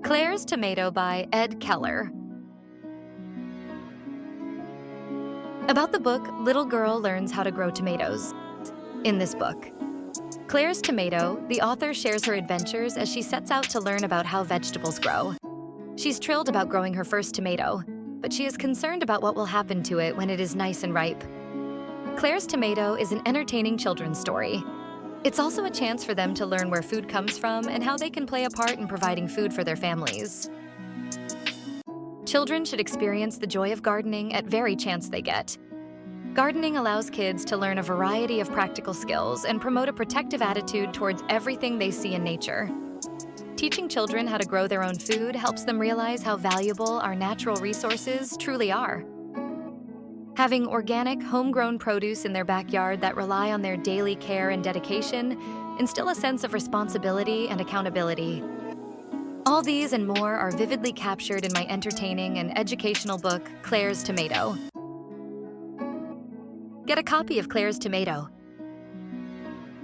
Clare's Tomato by Ed Keller. About the book, little girl learns how to grow tomatoes. In this book, Clare's Tomato, the author shares her adventures as she sets out to learn about how vegetables grow. She's thrilled about growing her first tomato, but she is concerned about what will happen to it when it is nice and ripe. Clare's Tomato is an entertaining children's story. It's also a chance for them to learn where food comes from and how they can play a part in providing food for their families. Children should experience the joy of gardening at every chance they get. Gardening allows kids to learn a variety of practical skills and promote a protective attitude towards everything they see in nature. Teaching children how to grow their own food helps them realize how valuable our natural resources truly are. Having organic, homegrown produce in their backyard that rely on their daily care and dedication instill a sense of responsibility and accountability. All these and more are vividly captured in my entertaining and educational book, Clare's Tomato. Get a copy of Clare's Tomato